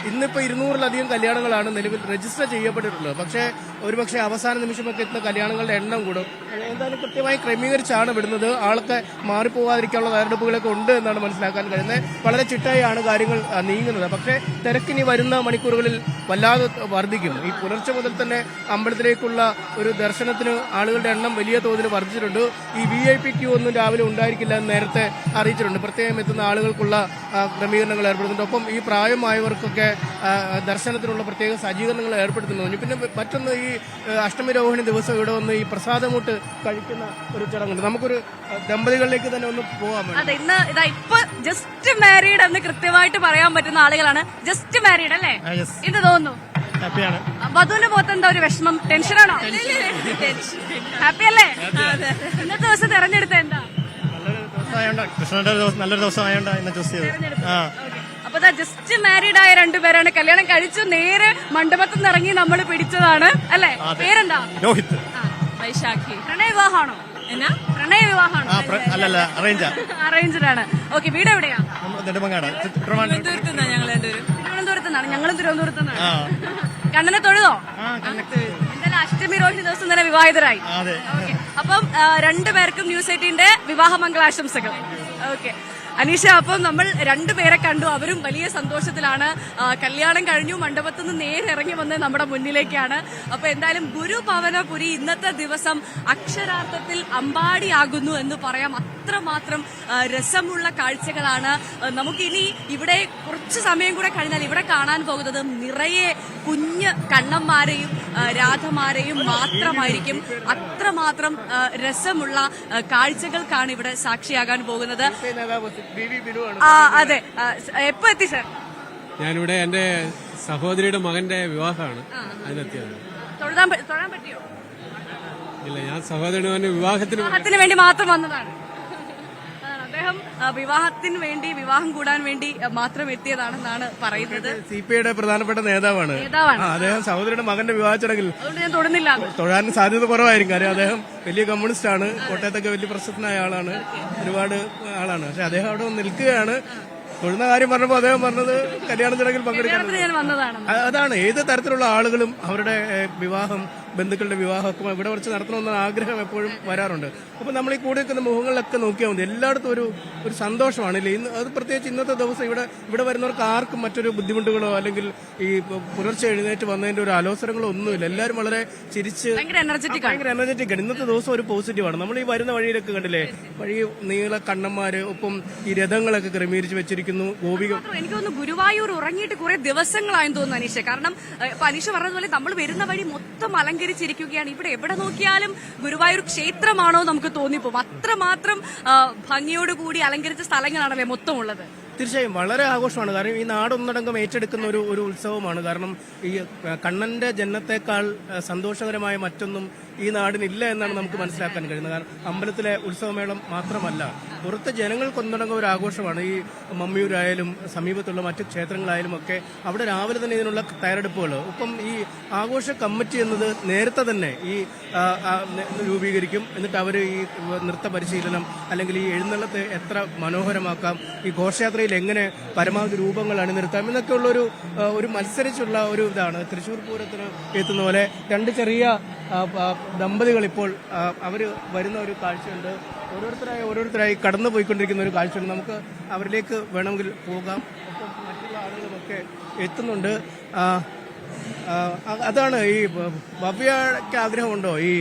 ഇന്നിപ്പോൾ 200-ലധികം കല്യാണങ്ങളാണ് നിലവിൽ രജിസ്റ്റർ ചെയ്യപ്പെട്ടിട്ടുള്ളത്. ഒരുപക്ഷെ അവസാന നിമിഷമൊക്കെ എത്തുന്ന കല്യാണങ്ങളുടെ എണ്ണം കൂടും. എന്തായാലും കൃത്യമായി ക്രമീകരിച്ചാണ് വിടുന്നത്. ആളൊക്കെ മാറിപ്പോകാതിരിക്കാനുള്ള തയ്യാറെടുപ്പുകളൊക്കെ ഉണ്ട് എന്നാണ് മനസ്സിലാക്കാൻ കഴിയുന്നത്. വളരെ ചിട്ടയായാണ് കാര്യങ്ങൾ നീങ്ങുന്നത്. പക്ഷേ തിരക്കിനി വരുന്ന മണിക്കൂറുകളിൽ വല്ലാതെ വർദ്ധിക്കും. ഈ പുലർച്ചെ മുതൽ തന്നെ അമ്പലത്തിലേക്കുള്ള ഒരു ദർശനത്തിന് ആളുകളുടെ എണ്ണം വലിയ തോതിൽ വർദ്ധിച്ചിട്ടുണ്ട്. ഈ VIP ക്യൂ ഒന്നും രാവിലെ ഉണ്ടായിരിക്കില്ല എന്ന് നേരത്തെ അറിയിച്ചിട്ടുണ്ട്. പ്രത്യേകം എത്തുന്ന ആളുകൾക്കുള്ള ക്രമീകരണങ്ങൾ ഏർപ്പെടുത്തുന്നുണ്ട്. ഒപ്പം ഈ പ്രായമായവർക്കൊക്കെ ദർശനത്തിനുള്ള പ്രത്യേക സജ്ജീകരണങ്ങൾ ഏർപ്പെടുത്തുന്നു. പിന്നെ മറ്റൊന്ന്, ഈ അഷ്ടമി രോഹിണി ദിവസം ഇവിടെ വന്ന് ഈ പ്രസാദമൂട്ട് കഴിക്കുന്ന ഒരു ചടങ്ങുണ്ട്. നമുക്കൊരു ദമ്പതികളിലേക്ക് തന്നെ ഒന്ന് പോകാൻ പറ്റും. ഇപ്പൊ ജസ്റ്റ് മാരീഡ് എന്ന് കൃത്യമായിട്ട് പറയാൻ പറ്റുന്ന ആളുകളാണ്. ജസ്റ്റ് മാരീഡ് അല്ലേ? എന്ത് തോന്നുന്നു? ഹാപ്പിയാണ്. വധുവിന്റെ മുഖത്ത് എന്താ ഒരു വിഷമം? ടെൻഷനാണോ? ഹാപ്പി അല്ലേ? ഇന്നത്തെ ദിവസം തെരഞ്ഞെടുത്ത എന്താ? കൃഷ്ണന്റെ നല്ലൊരു ദിവസമായോണ്ടാ ഇന്ന് ചൂസ് ചെയ്തത്. അപ്പൊ ജസ്റ്റ് മാരീഡ് ആയ രണ്ടുപേരാണ്. കല്യാണം കഴിച്ചു നേരെ മണ്ഡപത്തിൽ നിന്ന് ഇറങ്ങി നമ്മൾ പിടിച്ചതാണ് അല്ലേ? പേരെന്താ? രോഹിത്. വൈശാഖി. പ്രണയ വിവാഹമാണോ? എന്നാ പ്രണയ വിവാഹമാണോ? അല്ലല്ല, അറേഞ്ച്ഡാണ്. ഓക്കെ, വീട് എവിടെയാ? നെടുമങ്ങാട്. തിരുവനന്തപുരത്തുനിന്നാണ് ഞങ്ങളും തിരുവനന്തപുരത്തുനിന്നാണ്. കണ്ണനെ തൊഴുതോ? എന്തായാലും അഷ്ടമി രോഹിണി ദിവസം തന്നെ വിവാഹിതരായി. അപ്പം രണ്ടുപേർക്കും ന്യൂസ് 18ന്റെ വിവാഹ മംഗളാശംസകൾ. ഓക്കെ അനീഷ, അപ്പം നമ്മൾ രണ്ടുപേരെ കണ്ടു. അവരും വലിയ സന്തോഷത്തിലാണ്. കല്യാണം കഴിഞ്ഞു, മണ്ഡപത്തിൽ നിന്ന് നേരെ ഇറങ്ങി വന്ന് നമ്മുടെ മുന്നിലേക്കാണ്. അപ്പൊ എന്തായാലും ഗുരുഭവനപുരി ഇന്നത്തെ ദിവസം അക്ഷരാർത്ഥത്തിൽ അമ്പാടിയാകുന്നു എന്ന് പറയാം. അത്രമാത്രം രസമുള്ള കാഴ്ചകളാണ്. നമുക്കിനി ഇവിടെ കുറച്ച് സമയം കൂടെ കഴിഞ്ഞാൽ ഇവിടെ കാണാൻ പോകുന്നത് നിറയെ കുഞ്ഞ് കണ്ണന്മാരെയും രാധമാരെയും മാത്രമായിരിക്കും. അത്രമാത്രം രസമുള്ള കാഴ്ചകൾക്കാണ് ഇവിടെ സാക്ഷിയാകാൻ പോകുന്നത്. അതെ, എപ്പോ എത്തി സർ? ഞാനിവിടെ എന്റെ സഹോദരിയുടെ മകന്റെ വിവാഹമാണ്, അതിനെത്തിയത്. തൊഴാൻ പറ്റിയോ? ഇല്ല, ഞാൻ സഹോദരിയുടെ മകന്റെ വിവാഹത്തിന് വേണ്ടി മാത്രം വന്നതാണ്. അദ്ദേഹം വിവാഹത്തിന് വേണ്ടി, വിവാഹം കൂടാൻ വേണ്ടി മാത്രം എത്തിയതാണെന്നാണ് പറയുന്നത്. CPIയുടെ പ്രധാനപ്പെട്ട നേതാവാണ് അദ്ദേഹം. സഹോദരിയുടെ മകന്റെ വിവാഹ ചടങ്ങിൽ അതുകൊണ്ട് ഞാൻ തൊടുന്നില്ല. തൊഴാൻ സാധ്യത കുറവായിരിക്കും. കാര്യം അദ്ദേഹം വലിയ കമ്മ്യൂണിസ്റ്റ് ആണ്, കോട്ടയത്തൊക്കെ വലിയ പ്രസിദ്ധനായ ആളാണ്, ഒരുപാട് ആളാണ്. പക്ഷെ അദ്ദേഹം അവിടെ നിൽക്കുകയാണ്. തൊഴുന്ന കാര്യം പറഞ്ഞപ്പോൾ അദ്ദേഹം പറഞ്ഞത് കല്യാണ ചടങ്ങിൽ പങ്കെടുക്കാൻ. അതാണ്, ഏത് തരത്തിലുള്ള ആളുകളും അവരുടെ വിവാഹം, ബന്ധുക്കളുടെ വിവാഹമൊക്കെ ഇവിടെ വെച്ച് നടത്തണമെന്ന ആഗ്രഹം എപ്പോഴും വരാറുണ്ട്. അപ്പൊ നമ്മൾ ഈ കൂടെ നിൽക്കുന്ന മുഖങ്ങളിലൊക്കെ നോക്കിയാൽ മതി, എല്ലായിടത്തും ഒരു സന്തോഷമാണ് ഇല്ലേ. അത് പ്രത്യേകിച്ച് ഇന്നത്തെ ദിവസം ഇവിടെ വരുന്നവർക്ക് ആർക്കും മറ്റൊരു ബുദ്ധിമുട്ടുകളോ അല്ലെങ്കിൽ ഈ പുലർച്ചെ എഴുന്നേറ്റ് വന്നതിന്റെ ഒരു അലോസരങ്ങളോ ഒന്നുമില്ല. എല്ലാവരും വളരെ ചിരിച്ച് ഭയങ്കര എനർജറ്റിക് ആണ്. ഇന്നത്തെ ദിവസം ഒരു പോസിറ്റീവാണ്. നമ്മൾ ഈ വരുന്ന വഴിയിലൊക്കെ കണ്ടില്ലേ, വഴി നീള കണ്ണന്മാര്, ഒപ്പം ഈ രഥങ്ങളൊക്കെ ക്രമീകരിച്ച് വെച്ചിരിക്കുന്നു. ഗോപിക, എനിക്ക് തോന്നുന്നു ഗുരുവായൂർ ഉറങ്ങിയിട്ട് കുറെ ദിവസങ്ങളായെന്ന് തോന്നുന്നു അനീഷ. കാരണം അനീഷ പറഞ്ഞതുപോലെ നമ്മൾ വരുന്ന വഴി മൊത്തം അലങ്കരിച്ചിരിക്കുകയാണ്. ഇവിടെ എവിടെ നോക്കിയാലും ഗുരുവായൂർ ക്ഷേത്രമാണോ നമുക്ക് തോന്നിപ്പോകും. അത്രമാത്രം ഭംഗിയോടുകൂടി അലങ്കരിച്ച സ്ഥലങ്ങളാണല്ലേ മൊത്തം ഉള്ളത്. തീർച്ചയായും വളരെ ആഘോഷമാണ്. കാരണം ഈ നാടൊന്നടങ്കം ഏറ്റെടുക്കുന്ന ഒരു ഉത്സവമാണ്. കാരണം ഈ കണ്ണന്റെ ജന്മത്തെക്കാൾ സന്തോഷകരമായ മറ്റൊന്നും ഈ നാടിനില്ല എന്നാണ് നമുക്ക് മനസ്സിലാക്കാൻ കഴിയുന്നത്. കാരണം അമ്പലത്തിലെ ഉത്സവമേളം മാത്രമല്ല, പുറത്തെ ജനങ്ങൾക്കൊന്നടങ്കം ഒരു ആഘോഷമാണ്. ഈ മമ്മിയൂരായാലും സമീപത്തുള്ള മറ്റു ക്ഷേത്രങ്ങളായാലും ഒക്കെ അവിടെ രാവിലെ തന്നെ ഇതിനുള്ള തയ്യാറെടുപ്പുകൾ. ഒപ്പം ഈ ആഘോഷ കമ്മിറ്റി എന്നത് നേരത്തെ തന്നെ ഈ രൂപീകരിക്കും. എന്നിട്ട് അവർ ഈ നൃത്ത പരിശീലനം അല്ലെങ്കിൽ ഈ എഴുന്നള്ളത്തെ എത്ര മനോഹരമാക്കാം, ഈ ഘോഷയാത്രയിൽ എങ്ങനെ പരമാവധി രൂപങ്ങൾ അണിനിർത്താം എന്നൊക്കെയുള്ള ഒരു മത്സരിച്ചുള്ള ഒരു ഇതാണ്. തൃശ്ശൂർ പൂരത്തിന് എത്തുന്ന പോലെ രണ്ട് ചെറിയ ദമ്പതികൾ ഇപ്പോൾ അവർ വരുന്ന ഒരു കാഴ്ചയുണ്ട്. ഓരോരുത്തരായി കടന്നു പോയിക്കൊണ്ടിരിക്കുന്ന ഒരു കാഴ്ചയുണ്ട്. നമുക്ക് അവരിലേക്ക് വേണമെങ്കിൽ പോകാം. ഒപ്പം മറ്റുള്ള ആളുകളുമൊക്കെ എത്തുന്നുണ്ട്. അതാണ് ഈ ഭവ്യയ്ക്ക് ആഗ്രഹമുണ്ടോ ഈ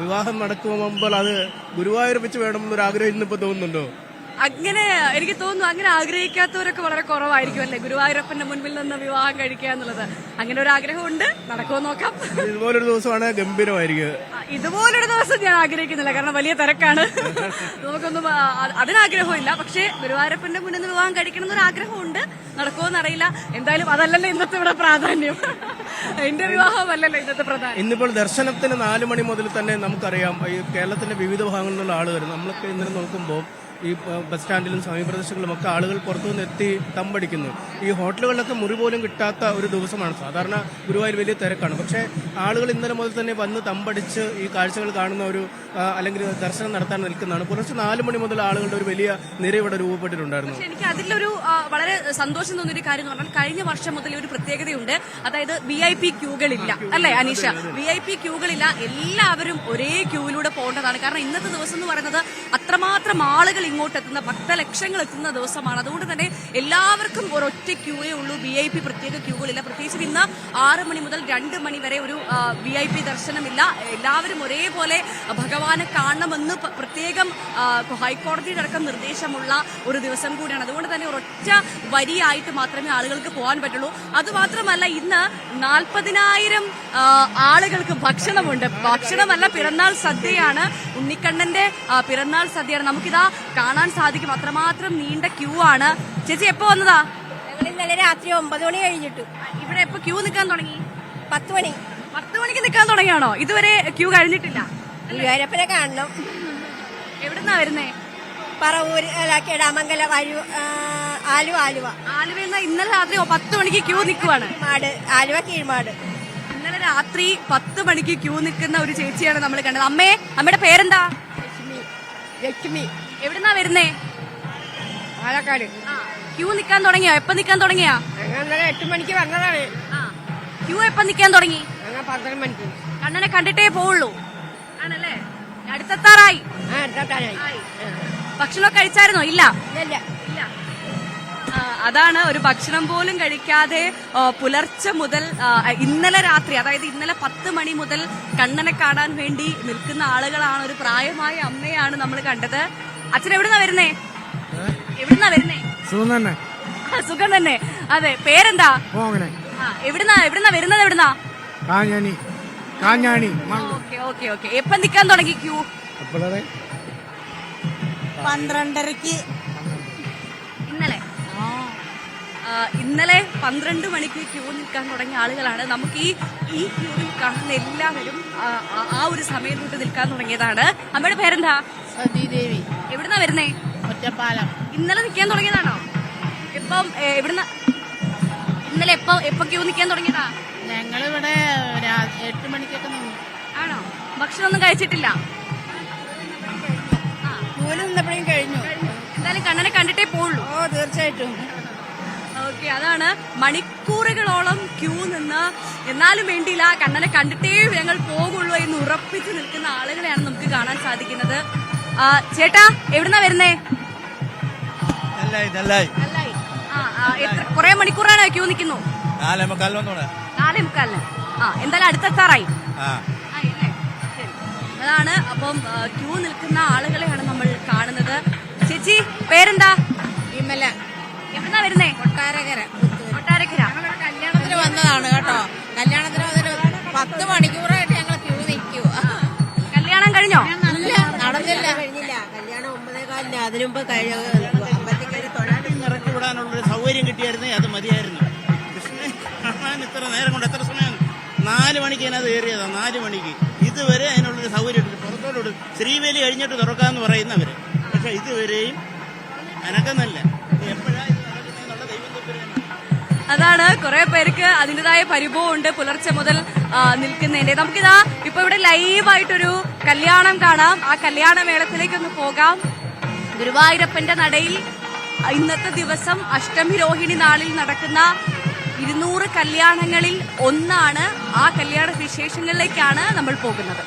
വിവാഹം നടക്കുമ്പോൾ അത് ഗുരുവായൂർ വെച്ച് വേണമെന്നൊരു ആഗ്രഹം ഇന്നിപ്പോ തോന്നുന്നുണ്ടോ? അങ്ങനെ എനിക്ക് തോന്നുന്നു അങ്ങനെ ആഗ്രഹിക്കാത്തവരൊക്കെ വളരെ കുറവായിരിക്കും അല്ലെ, ഗുരുവായൂരപ്പന്റെ മുൻപിൽ നിന്ന് വിവാഹം കഴിക്കുക എന്നുള്ളത്. അങ്ങനെ ഒരു ആഗ്രഹമുണ്ട്, നടക്കുമോ നോക്കാം. ഇതുപോലൊരു ദിവസമാണ് ഗംഭീരമായിരിക്കും. ഇതുപോലൊരു ദിവസം ഞാൻ ആഗ്രഹിക്കുന്നില്ല, കാരണം വലിയ തിരക്കാണ്. നമുക്കൊന്നും അതിനാഗ്രഹമില്ല. പക്ഷേ ഗുരുവായൂരപ്പന്റെ മുന്നിൽ നിന്ന് വിവാഹം കഴിക്കണം എന്നൊരു ആഗ്രഹമുണ്ട്. നടക്കുമോന്നറിയില്ല. എന്തായാലും അതല്ലല്ലോ ഇന്നത്തെ ഇവിടെ പ്രാധാന്യം. എന്റെ വിവാഹമല്ലല്ലോ ഇന്നത്തെ പ്രാധാന്യം. ഇന്നിപ്പോൾ ദർശനത്തിന് 4 മണി മുതൽ തന്നെ നമുക്കറിയാം ഈ കേരളത്തിന്റെ വിവിധ ഭാഗങ്ങളിൽ നിന്നുള്ള ആളുകൾ നമ്മളൊക്കെ ഇന്നലെ നോക്കുമ്പോൾ ഈ ബസ് സ്റ്റാൻഡിലും സമീപപ്രദേശങ്ങളിലും ഒക്കെ ആളുകൾ പുറത്തുനിന്ന് എത്തി തമ്പടിക്കുന്നു. ഈ ഹോട്ടലുകളിലൊക്കെ മുറി പോലും കിട്ടാത്ത ഒരു ദിവസമാണ്. സാധാരണ ഗുരുവായൂർ വലിയ തിരക്കാണ്. പക്ഷേ ആളുകൾ ഇന്നലെ മുതൽ തന്നെ വന്ന് തമ്പടിച്ച് ഈ കാഴ്ചകൾ കാണുന്ന ഒരു അല്ലെങ്കിൽ ദർശനം നടത്താൻ നിൽക്കുന്നതാണ്. പുലർച്ചെ 4 മണി മുതൽ ആളുകളുടെ ഒരു വലിയ നിര ഇവിടെ രൂപപ്പെട്ടിട്ടുണ്ടായിരുന്നു. എനിക്ക് അതിലൊരു വളരെ സന്തോഷം തോന്നിയൊരു കാര്യം എന്ന് പറഞ്ഞാൽ കഴിഞ്ഞ വർഷം മുതൽ ഒരു പ്രത്യേകതയുണ്ട്. അതായത് VIP ക്യൂകളില്ല, അല്ലെ അനീഷ? VIP ക്യൂകളില്ല, എല്ലാവരും ഒരേ ക്യൂവിലൂടെ പോകേണ്ടതാണ്. കാരണം ഇന്നത്തെ ദിവസം എന്ന് പറയുന്നത് അത്രമാത്രം ആളുകൾ ഇങ്ങോട്ട് എത്തുന്ന ഭക്തലക്ഷങ്ങൾ എത്തുന്ന ദിവസമാണ്. അതുകൊണ്ട് തന്നെ എല്ലാവർക്കും ഒരൊറ്റ ക്യൂവേ ഉള്ളൂ. VIP പ്രത്യേക ക്യൂകളില്ല. പ്രത്യേകിച്ച് ഇന്ന് 6 മണി മുതൽ 2 മണി വരെ ഒരു VIP ദർശനമില്ല. എല്ലാവരും ഒരേപോലെ ഭഗവാനെ കാണണമെന്ന് പ്രത്യേകം ഹൈക്കോടതിയുടെ അടക്കം നിർദ്ദേശമുള്ള ഒരു ദിവസം കൂടിയാണ്. അതുകൊണ്ട് തന്നെ ഒരൊറ്റ വരിയായിട്ട് മാത്രമേ ആളുകൾക്ക് പോകാൻ പറ്റുള്ളൂ. അതുമാത്രമല്ല, ഇന്ന് 40,000 ആളുകൾക്ക് ഭക്ഷണമുണ്ട്. ഭക്ഷണമല്ല, പിറന്നാൾ സദ്യയാണ്. ഉണ്ണിക്കണ്ണന്റെ പിറന്നാൾ സദ്യയാണ്. നമുക്കിതാ കാണാൻ സാധിക്കും. അത്രമാത്രം നീണ്ട ക്യൂ ആണ്. ചേച്ചി എപ്പോ വന്നതാ? ഞങ്ങൾ ഇന്നലെ രാത്രി 9 മണി കഴിഞ്ഞിട്ടു. ഇവിടെ എപ്പോ ക്യൂ നിൽക്കാൻ തുടങ്ങി? 10 മണി. 10 മണിക്ക് നിൽക്കാൻ തുടങ്ങിയാണോ? ഇതുവരെ ക്യൂ കഴിഞ്ഞിട്ടില്ല. ഗുരുവായൂരപ്പനെ കാണണം. എവിടുന്നാ വരുന്നേ? പറവൂര്, കിടാമംഗലം, ആലുവ. ആലുവയിൽ നിന്ന് ഇന്നലെ രാത്രി 10 മണിക്ക് ക്യൂ നിൽക്കുവാണ്. ആലുവ കീഴ്മാട്. ഇന്നലെ രാത്രി 10 മണിക്ക് ക്യൂ നിൽക്കുന്ന ഒരു ചേച്ചിയാണ് നമ്മൾ കണ്ടത്. അമ്മയുടെ പേരെന്താ? ലക്ഷ്മി. എവിടുന്നാ വരുന്നേ? പാലക്കാട്. ക്യൂ നിൽക്കാൻ തുടങ്ങിയോ? എപ്പോ നിൽക്കാൻ തുടങ്ങിയാ? ഞങ്ങൾ ഇന്നലെ 8 മണിക്ക് വന്നതാണ്. ക്യൂ എപ്പോ നിൽക്കാൻ തുടങ്ങി? ഞങ്ങൾ 12 മണിക്ക്. കണ്ണനെ കണ്ടിട്ടേ പോവുള്ളൂ ആണല്ലേ? അടുത്തെത്താറായി. ഭക്ഷണം കഴിച്ചായിരുന്നോ? ഇല്ല. അതാണ്, ഒരു ഭക്ഷണം പോലും കഴിക്കാതെ പുലർച്ചെ മുതൽ ഇന്നലെ രാത്രി, അതായത് ഇന്നലെ 10 മണി മുതൽ കണ്ണനെ കാണാൻ വേണ്ടി നിൽക്കുന്ന ആളുകളാണ്. ഒരു പ്രായമായ അമ്മയാണ് നമ്മൾ കണ്ടത്. അച്ഛൻ എവിടുന്നാ വരുന്നേ? സുഖം തന്നെ. അതെ, പേരെന്താ? എവിടുന്നാ വരുന്നത്? ഓക്കെ. എപ്പം നിൽക്കാൻ തുടങ്ങി ക്യൂ? 12:30. ഇന്നലെ 12 മണിക്ക് ക്യൂ നിൽക്കാൻ തുടങ്ങിയ ആളുകളാണ്. നമുക്ക് ഈ ക്യൂവിൽ കാണുന്ന എല്ലാവരും ആ ഒരു സമയം തൊട്ട് നിൽക്കാൻ തുടങ്ങിയതാണ്. അമ്മയുടെ പേരെന്താ? സതീദേവി. എവിടുന്നാ വരുന്നേ? ഒറ്റപ്പാലം. ഇന്നലെ നിൽക്കാൻ തുടങ്ങിയതാണോ? ഇപ്പം ഇന്നലെ എപ്പോ ക്യൂ നിൽക്കാൻ തുടങ്ങിയതാ? ഞങ്ങളിവിടെ 8 മണിക്കൊക്കെ നിന്നു. ആണോ? ഭക്ഷണം ഒന്നും കഴിച്ചിട്ടില്ല? ക്യൂല് നിന്നപ്പോഴേക്കും കഴിഞ്ഞു. എന്തായാലും കണ്ണനെ കണ്ടിട്ടേ പോവുള്ളൂ. ഓ, തീർച്ചയായിട്ടും. ഓക്കെ, അതാണ്. മണിക്കൂറുകളോളം ക്യൂ നിന്ന് എന്നാലും വേണ്ടിയില്ല, കണ്ണനെ കണ്ടിട്ടേ ഞങ്ങൾ പോകുള്ളൂ എന്ന് ഉറപ്പിച്ച് നിൽക്കുന്ന ആളുകളെയാണ് നമുക്ക് കാണാൻ സാധിക്കുന്നത്. ചേട്ടാ, എവിടുന്നാ വരുന്നേ? കുറെ മണിക്കൂറാണ് ക്യൂ നിൽക്കുന്നു? 4:45. എന്തായാലും അടുത്തെത്താറായി. അതാണ്. അപ്പം ക്യൂ നിൽക്കുന്ന ആളുകളെയാണ് നമ്മൾ കാണുന്നത്. ചേച്ചി, പേരെന്താ? വിമല. എവിടുന്നാ വരുന്നേ? കൊട്ടാരക്കര. ഞങ്ങളൊരു കല്യാണത്തിന് വന്നതാണ് കേട്ടോ. കല്യാണത്തിന് 10 മണിക്കൂറായിട്ട് ഞങ്ങൾ ക്യൂ നിൽക്കൂ. കല്യാണം കഴിഞ്ഞോ? നടന്നില്ല. കല്യാണം 9:15. അതിനു മുമ്പ് അമ്പലത്തിൽ കയറി തൊഴാനും ഇറക്കി വിടാനുള്ളൊരു സൗകര്യം കിട്ടിയായിരുന്നേ അത് മതിയായിരുന്നു. കൃഷ്ണനെ കാണാൻ ഇത്ര നേരം കൊണ്ട് എത്ര സമയം? 4 മണിക്ക് അതിനകത്ത് കയറിയതാ. 4 മണിക്ക് ഇതുവരെ അതിനുള്ളൊരു സൗകര്യം പുറത്തോട് ശ്രീവേലി കഴിഞ്ഞിട്ട് തുറക്കാന്ന് പറയുന്നവര്. പക്ഷെ ഇതുവരെയും അനക്കുന്നല്ല. എപ്പോഴാ ഇത് നടക്കുന്നതെന്നുള്ള ദൈവം തമ്പുരാനാണ്. അതാണ്, കുറെ പേർക്ക് അതിൻ്റെതായ പരിഭവമുണ്ട് പുലർച്ചെ മുതൽ നിൽക്കുന്നതിന്റെ. നമുക്കിതാ ഇപ്പൊ ഇവിടെ ലൈവായിട്ടൊരു കല്യാണം കാണാം. ആ കല്യാണ മേളത്തിലേക്കൊന്ന് പോകാം. ഗുരുവായൂരപ്പന്റെ നടയിൽ ഇന്നത്തെ ദിവസം അഷ്ടമി രോഹിണി നാളിൽ നടക്കുന്ന 200 കല്യാണങ്ങളിൽ ഒന്നാണ്. ആ കല്യാണ വിശേഷങ്ങളിലേക്കാണ് നമ്മൾ പോകുന്നത്.